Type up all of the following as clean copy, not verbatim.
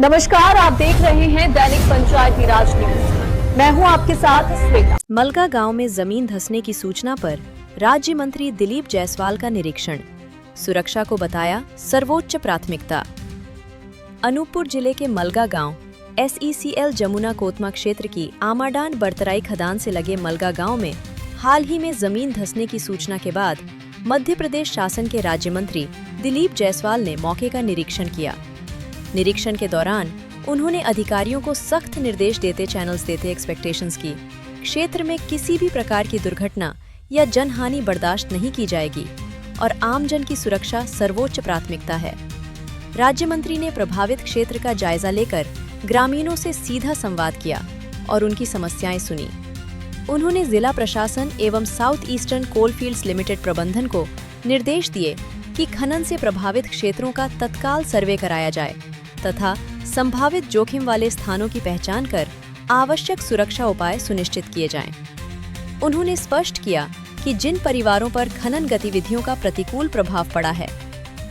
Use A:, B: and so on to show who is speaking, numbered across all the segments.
A: नमस्कार, आप देख रहे हैं दैनिक पंचायती राज न्यूज। मैं हूं आपके साथ श्वेता।
B: मलगा गांव में जमीन धंसने की सूचना पर राज्य मंत्री दिलीप जायसवाल का निरीक्षण। सुरक्षा को बताया सर्वोच्च प्राथमिकता। अनूपपुर जिले के मलगा गांव SECL जमुना कोतमा क्षेत्र की आमाडान बरतराई खदान से लगे मलगा गांव में हाल ही में जमीन धंसने की सूचना के बाद मध्य प्रदेश शासन के राज्य मंत्री दिलीप जायसवाल ने मौके का निरीक्षण किया। निरीक्षण के दौरान उन्होंने अधिकारियों को सख्त निर्देश देते चैनल्स देते एक्सपेक्टेशंस की क्षेत्र में किसी भी प्रकार की दुर्घटना या जनहानि बर्दाश्त नहीं की जाएगी और आमजन की सुरक्षा सर्वोच्च प्राथमिकता है। राज्य मंत्री ने प्रभावित क्षेत्र का जायजा लेकर ग्रामीणों से सीधा संवाद किया और उनकी समस्याएं सुनी। उन्होंने जिला प्रशासन एवं साउथ ईस्टर्न कोलफील्ड्स लिमिटेड प्रबंधन को निर्देश दिए कि खनन से प्रभावित क्षेत्रों का तत्काल सर्वे कराया जाए तथा संभावित जोखिम वाले स्थानों की पहचान कर आवश्यक सुरक्षा उपाय सुनिश्चित किए जाएं। उन्होंने स्पष्ट किया कि जिन परिवारों पर खनन गतिविधियों का प्रतिकूल प्रभाव पड़ा है,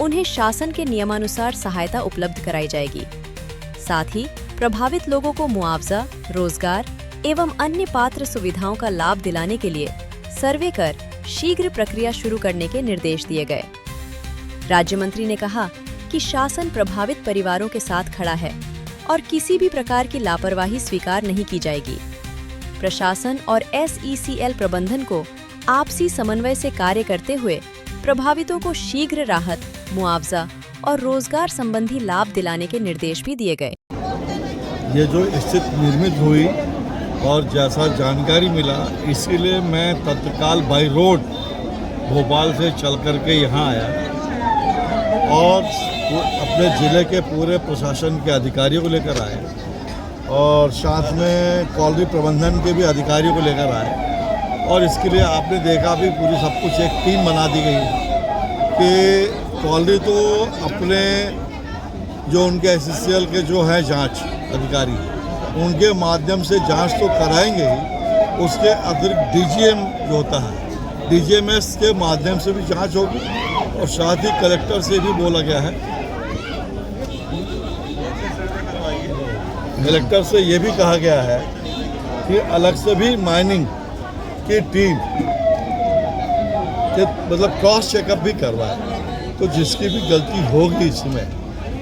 B: उन्हें शासन के नियमानुसार सहायता उपलब्ध कराई जाएगी। साथ ही प्रभावित लोगों को मुआवजा, रोजगार एवं अन्य पात्र सुविधाओं का लाभ दिलाने के लिए सर्वे कर शीघ्र प्रक्रिया शुरू करने के निर्देश दिए गए। राज्य मंत्री ने कहा कि शासन प्रभावित परिवारों के साथ खड़ा है और किसी भी प्रकार की लापरवाही स्वीकार नहीं की जाएगी। प्रशासन और SECL प्रबंधन को आपसी समन्वय से कार्य करते हुए प्रभावितों को शीघ्र राहत, मुआवजा और रोजगार संबंधी लाभ दिलाने के निर्देश भी दिए गए।
C: ये जो स्थिति निर्मित हुई और जैसा जानकारी मिला, इसीलिए मैं तत्काल बाई रोड भोपाल से चल करके यहाँ आया और अपने ज़िले के पूरे प्रशासन के अधिकारियों को लेकर आए और साथ में कॉलोनी प्रबंधन के भी अधिकारियों को लेकर आए। और इसके लिए आपने देखा भी पूरी सब कुछ एक टीम बना दी गई कि कॉलोनी तो अपने जो उनके SECL के जो है जांच अधिकारी, उनके माध्यम से जांच तो कराएंगे ही, उसके अतिरिक्त DGM जो होता है, DGMS के माध्यम से भी जांच होगी और साथ ही कलेक्टर से भी बोला गया है, कलेक्टर से ये भी कहा गया है कि अलग से भी माइनिंग की टीम के मतलब क्रॉस चेकअप भी करवाए। तो जिसकी भी गलती होगी इसमें,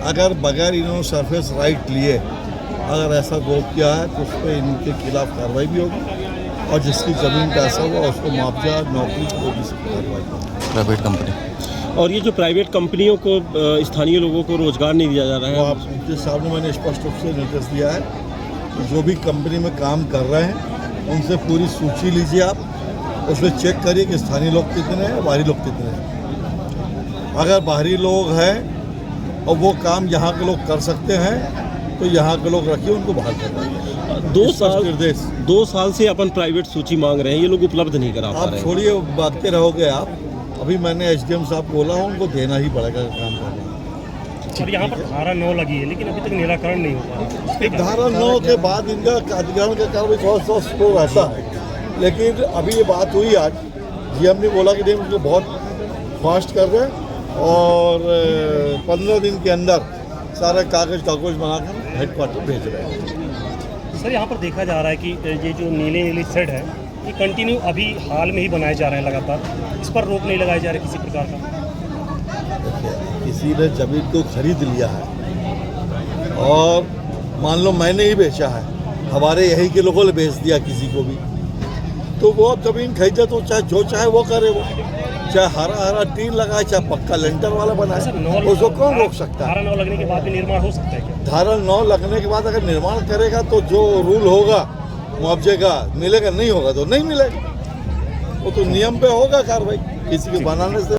C: अगर बगैर इन्होंने सरफेस राइट लिए अगर ऐसा गोप किया है तो उस पर इनके खिलाफ कार्रवाई भी होगी और जिसकी ज़मीन का ऐसा हुआ उसको मुआवजा, नौकरी को भी कार्रवाई होगी।
D: प्राइवेट कंपनी
E: और ये जो प्राइवेट कंपनियों को स्थानीय लोगों को रोजगार नहीं दिया जा रहा है,
C: वो आपके सामने मैंने स्पष्ट रूप से निर्देश दिया है कि जो भी कंपनी में काम कर रहे हैं उनसे पूरी सूची लीजिए, आप उसमें चेक करिए कि स्थानीय लोग कितने हैं, बाहरी लोग कितने हैं। अगर बाहरी लोग हैं और वो काम यहाँ के लोग कर सकते हैं तो यहाँ के लोग रखिए, उनको बाहर करवाइए।
E: 2 साल से अपन प्राइवेट सूची मांग रहे हैं, ये लोग उपलब्ध नहीं करा पा रहे हैं।
C: आप छोड़िए बातें रहोगे आप, अभी मैंने SDM साहब बोला हूँ, उनको देना ही पड़ेगा काम करना।
F: और यहाँ पर धारा 9 लगी है लेकिन अभी तक निराकरण नहीं हो पा रहा।
C: धारा 9 के बाद इनका अधिग्रहण का कार्य थोड़ा स्लो रहता है, लेकिन अभी ये बात हुई आज, GM ने बोला कि नहीं मुझे बहुत फास्ट कर रहे हैं और 15 दिन के अंदर सारा कागज बनाकर हेडक्वार्टर भेज रहे हैं।
F: सर, यहाँ पर देखा जा रहा है कि ये जो नीली शेड है ये कंटिन्यू अभी हाल में ही बनाए जा रहे हैं लगातार, इस पर रोक नहीं लगाई जा रही किसी प्रकार का।
C: किसी ने जमीन को खरीद लिया है और मान लो मैंने ही बेचा है, हमारे यहीं के लोगों ने बेच दिया किसी को भी, तो वो जमीन खरीदे तो चाहे जो चाहे वो करे, वो चाहे हरा टीन लगाए चाहे पक्का लेंटर वाला बनाए, उसको कौन रोक सकता है।
F: धारा 9 लगने के बाद भी निर्माण हो सकता है क्या?
C: धारा 9 लगने के बाद अगर निर्माण करेगा तो जो रूल होगा मुआवजे का मिलेगा, नहीं होगा तो नहीं मिलेगा, वो तो नियम पे होगा कार्रवाई किसी के बनाने से।